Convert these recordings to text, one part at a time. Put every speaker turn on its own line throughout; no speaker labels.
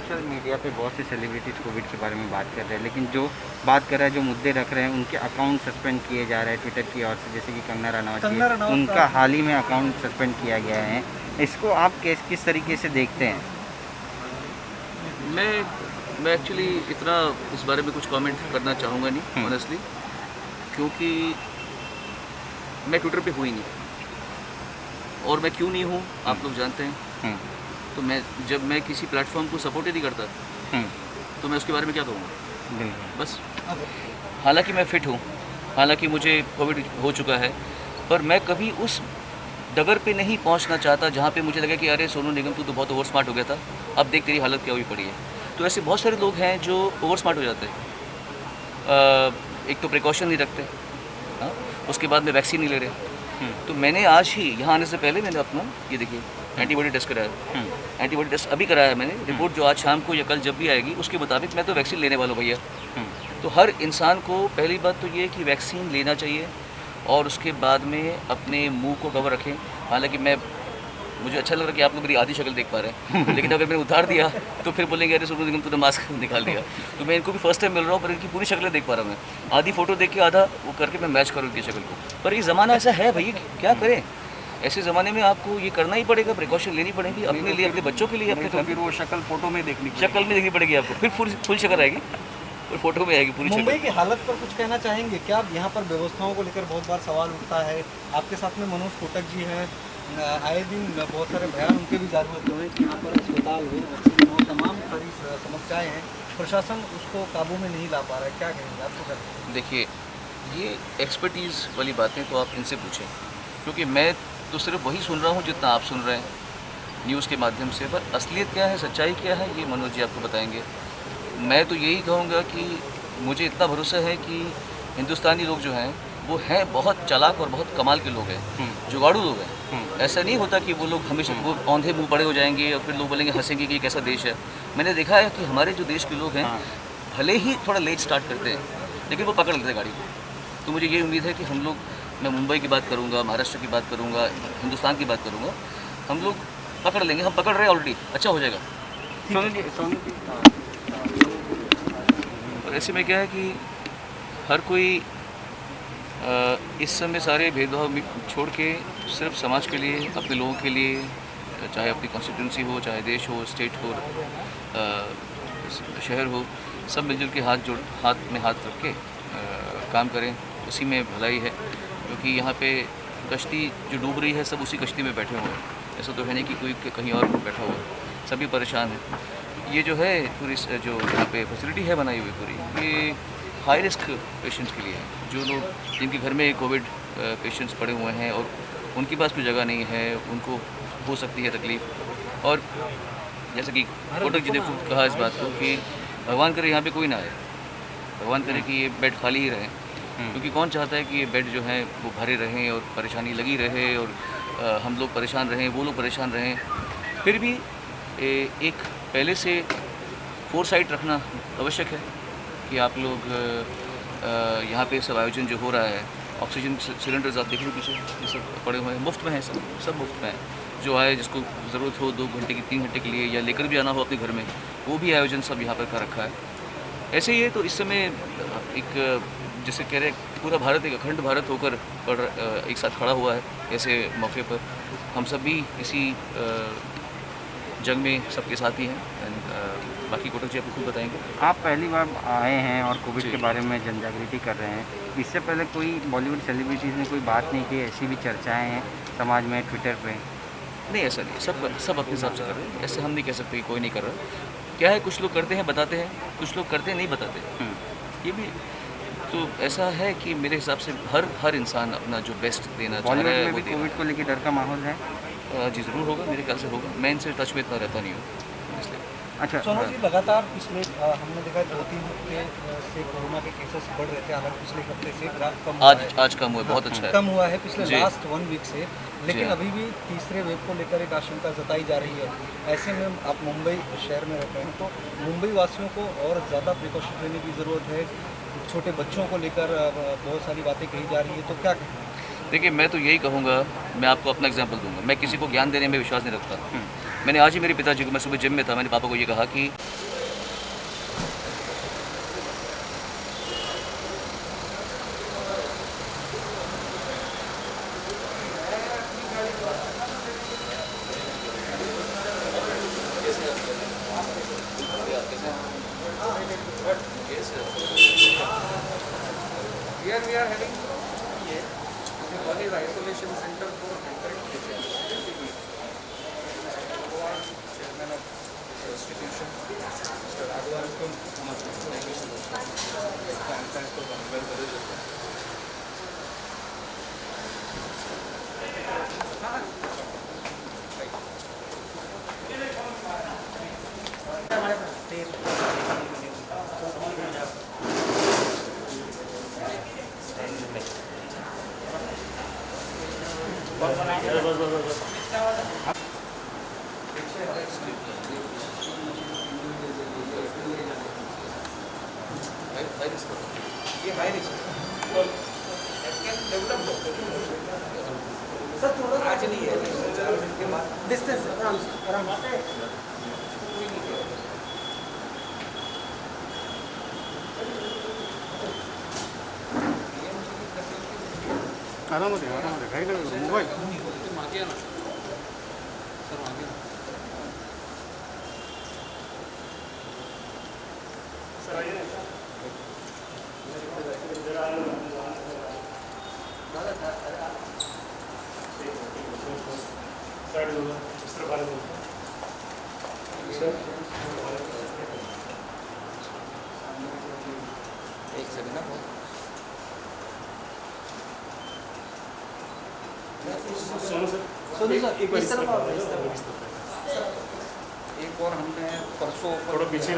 Social media पे बहुत से सेलिब्रिटीज़ कोविड के बारे में बात कर रहे हैं, लेकिन जो बात कर रहा है, जो मुद्दे रख रहे हैं, उनके अकाउंट सस्पेंड किए जा रहे हैं ट्विटर की ओर से, जैसे कि कंगना रनावत की, उनका हाल ही में अकाउंट सस्पेंड किया गया है। इसको आप किस तरीके से देखते हैं?
मैं एक्चुअली इतना इस बारे में कुछ कमेंट करना चाहूँगा नहीं ऑनेस्टली, क्योंकि मैं ट्विटर पे हुई नहीं, और मैं क्यों नहीं हूँ आप लोग जानते हैं। तो जब मैं किसी प्लेटफॉर्म को सपोर्ट ही नहीं करता तो मैं उसके बारे में क्या कहूँगा, बस। हालांकि मैं फिट हूँ, हालांकि मुझे कोविड हो चुका है, पर मैं कभी उस डगर पे नहीं पहुँचना चाहता जहाँ पे मुझे लगे कि अरे सोनू निगम तू तो बहुत ओवर स्मार्ट हो गया था, अब देख तेरी हालत क्या हुई पड़ी है। तो ऐसे बहुत सारे लोग हैं जो ओवर स्मार्ट हो जाते हैं, एक तो प्रिकॉशन नहीं रखते, हाँ, उसके बाद में वैक्सीन नहीं ले रहे। तो मैंने आज ही यहाँ आने से पहले मैंने अपना ये देखिए एंटीबॉडी टेस्ट कराया। एंटीबॉडी टेस्ट अभी कराया मैंने, रिपोर्ट जो आज शाम को या कल जब भी आएगी उसके मुताबिक मैं तो वैक्सीन लेने वाला हूँ भैया। तो हर इंसान को पहली बात तो ये कि वैक्सीन लेना चाहिए, और उसके बाद में अपने मुंह को कवर रखें। हालांकि मुझे अच्छा लग रहा है कि आप लोग मेरी आधी शक्ल देख पा रहे हैं, लेकिन अगर मैंने उतार दिया तो फिर बोलेंगे अरे सोनू निगम तूने मास्क निकाल दिया। तो मैं इनको भी फर्स्ट टाइम मिल रहा हूँ, पर इनकी पूरी शक्लें देख पा रहा हूँ मैं। आधी फ़ोटो देख के आधा वो करके मैं मैच करूँ इनकी शक्ल को। पर ये ज़माना ऐसा है भैया, क्या करें, ऐसे ज़माने में आपको ये करना ही पड़ेगा, प्रिकॉशन लेनी पड़ेगी अपने लिए, अपने बच्चों के लिए, अपने।
फिर वो शक्ल फोटो में
देखनी पड़ेगी आपको, फिर फुल शक्ल आएगी और फोटो में आएगी पूरी।
मुंबई की हालत पर कुछ कहना चाहेंगे क्या? यहाँ पर व्यवस्थाओं को लेकर बहुत बार सवाल उठता है। आपके साथ में मनोज कोटक जी हैं, आए दिन बहुत सारे बयान उनके भी जारी होते हैं कि यहाँ पर अस्पताल हो, तमाम सारी समस्याएं हैं, प्रशासन उसको काबू में नहीं ला पा रहा है, क्या कहेंगे आपको? क्या
देखिए, ये एक्सपर्टीज़ वाली बातें तो आप इनसे पूछें, क्योंकि मैं तो सिर्फ वही सुन रहा हूँ जितना आप सुन रहे हैं न्यूज़ के माध्यम से, पर असलियत क्या है, सच्चाई क्या है, ये मनोज जी आपको बताएंगे। मैं तो यही कहूँगा कि मुझे इतना भरोसा है कि हिंदुस्तानी लोग जो हैं वो हैं बहुत चालाक और बहुत कमाल के लोग हैं, जुगाड़ू लोग हैं। ऐसा नहीं होता कि वो लोग हमेशा वो औंधे मुँह पड़े हो जाएंगे और फिर लोग बोलेंगे, हंसेंगे कि ये कैसा देश है। मैंने देखा है कि हमारे जो देश के लोग हैं भले ही थोड़ा लेट स्टार्ट करते हैं, लेकिन वो पकड़ लेते हैं गाड़ी को। तो मुझे ये उम्मीद है कि हम लोग, मैं मुंबई की बात करूँगा, महाराष्ट्र की बात करूँगा, हिंदुस्तान की बात करूँगा, हम लोग पकड़ लेंगे। हम पकड़ रहे हैं ऑलरेडी, अच्छा हो जाएगा।
सोनू जी
और ऐसे में क्या है कि हर कोई इस समय सारे भेदभाव छोड़ के सिर्फ समाज के लिए, अपने लोगों के लिए, चाहे अपनी कॉन्स्टिट्यूंसी हो, चाहे देश हो, स्टेट हो, शहर हो, सब मिलजुल के हाथ में हाथ रख के काम करें, उसी में भलाई है। क्योंकि यहाँ पे कश्ती जो डूब रही है, सब उसी कश्ती में बैठे हुए हैं। ऐसा तो है नहीं कि कोई कहीं और बैठा हुआ है, सभी परेशान हैं। ये जो है पूरी जो यहाँ पे फैसिलिटी है बनाई हुई पूरी, ये हाई रिस्क पेशेंट्स के लिए है, जो लोग जिनके घर में कोविड पेशेंट्स पड़े हुए हैं और उनके पास कोई जगह नहीं है, उनको हो सकती है तकलीफ़। और जैसे कि कोटक जी ने खुद कहा इस बात को कि भगवान करे यहाँ पे कोई ना आए, भगवान करे कि ये बेड खाली ही रहें, क्योंकि कौन चाहता है कि ये बेड जो हैं वो भरे रहें और परेशानी लगी रहे और हम लोग परेशान रहें, वो लोग परेशान रहें। फिर भी एक पहले से फोरसाइट रखना आवश्यक है कि आप लोग यहाँ पे सब आयोजन जो हो रहा है, ऑक्सीजन सिलेंडर्स आप देख लो पीछे, ये सब पड़े हुए हैं, मुफ्त में हैं, सब मुफ्त में हैं। जो आए, जिसको ज़रूरत हो 2 घंटे की 3 घंटे के लिए या लेकर भी आना हो अपने घर में, वो भी आयोजन सब यहाँ पर कर रखा है। ऐसे ही है। तो इस समय एक जैसे कह रहे पूरा भारत एक अखंड भारत होकर एक साथ खड़ा हुआ है। ऐसे मौके पर हम सब भी इसी जंग में सबके साथ ही हैं। एंड बाकी कोटक जी आपको खुद बताएंगे।
आप पहली बार आए हैं और कोविड के बारे में जनजागृति कर रहे हैं, इससे पहले कोई बॉलीवुड सेलिब्रिटीज़ ने कोई बात नहीं की? ऐसी भी चर्चाएं हैं समाज में, ट्विटर पे?
नहीं, ऐसा नहीं, सब अपने हिसाब से कर रहे हैं। ऐसे हम नहीं कह सकते कि कोई नहीं कर रहा। क्या है, कुछ लोग करते हैं बताते हैं, कुछ लोग करते हैं नहीं बताते। ये भी तो ऐसा है कि मेरे हिसाब से हर इंसान अपना जो बेस्ट देना चाह रहा है वो दे।
कोविड को लेकर डर का माहौल है?
जी ज़रूर होगा, मेरे ख्याल से होगा। मैं इनसे टच में इतना रहता नहीं हूँ इसलिए।
अच्छा सोनू जी, लगातार पिछले हमने देखा 2-3 हफ्ते से कोरोना के केसेस बढ़ रहे थे, हालांकि पिछले हफ्ते से ग्राफ कम हुआ है।
आज कम हुआ है, बहुत अच्छा है,
कम हुआ है पिछले लास्ट 1 वीक से, लेकिन
जी।
अभी भी तीसरे वेव को लेकर एक आशंका जताई जा रही है। ऐसे में आप मुंबई शहर में रहते हैं, तो मुंबई वासियों को और ज़्यादा प्रिकॉशन लेने की ज़रूरत है। छोटे बच्चों को लेकर बहुत सारी बातें कही जा रही है, तो क्या कहें?
देखिए, मैं तो यही कहूँगा, मैं आपको अपना एग्जांपल दूंगा। मैं किसी को ज्ञान देने में विश्वास नहीं रखता, मैंने आज ही मेरे पिताजी को, मैं सुबह जिम में था, मैंने पापा को ये कहा कि
Here we are having one is isolation center for mental patients. Chairman of this institution, Mr. Raghavan. Thank you so much. Thanks for coming. Well, very good. ये high risk can develop sir थोड़ा आज नहीं है के बाद distance आराम से
आराम घाई लगे मोबाइल
मागे ना सर मागे सर आइए एक सेकंड ना सोनू सर एक और हमने परसों थोड़ा पीछे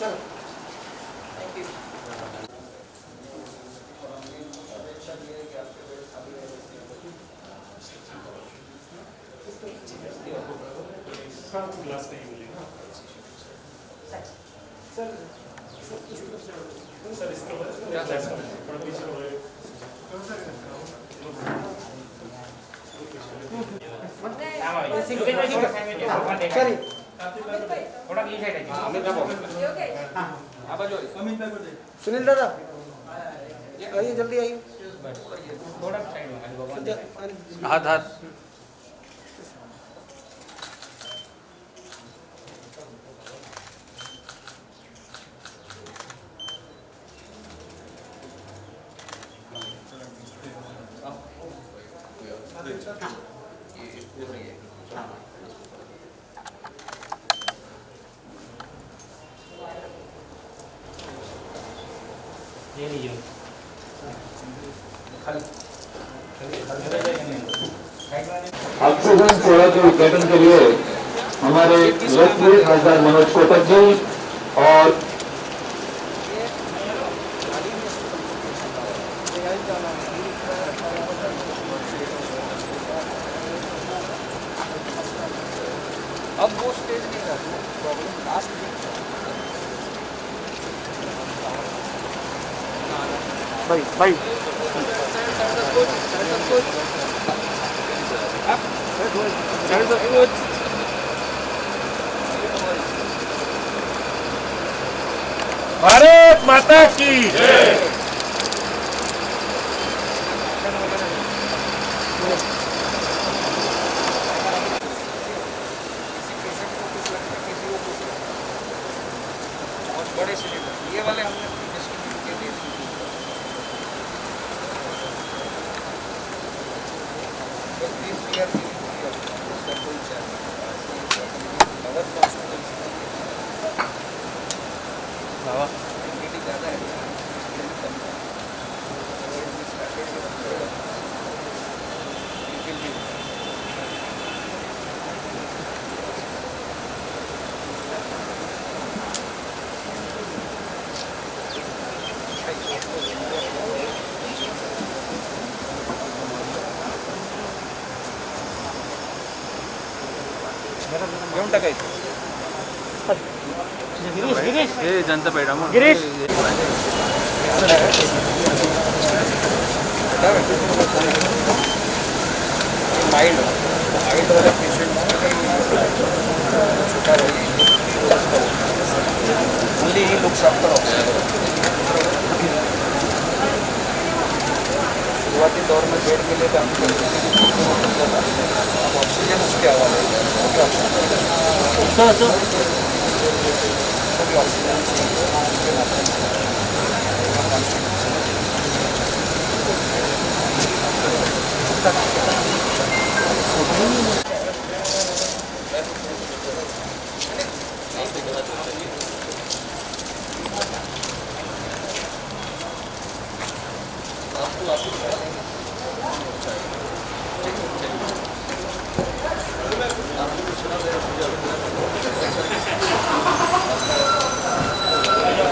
चलो थैंक यू
ग्लास नहीं मिलेगा सर सर इस तरफ क्या थोड़ा पीछे हो रहे
सुनील दादा आइए जल्दी आइए
हाथ हाथ
ऑक्सीजन सेवा के उद्घाटन के लिए हमारे लोकप्रिय खासदार मनोज कोटक जी और
अब वो स्टेज नहीं रहा प्रॉब्लम लास्ट
भारत माता की
बड़े सिलेंडर ये वाले हमने डिस्ट्रीब्यूट के लिए ज़्यादा है घेऊन टाकायचं
हे जनता पेटा मग
माइल्ड वाले पेशेंट्स में छोटा ओनली ही लुक्स आफ्टर शुरुआती दौर में बेड के लिए काम करते अब ऑक्सीजन उसके हवाले आपको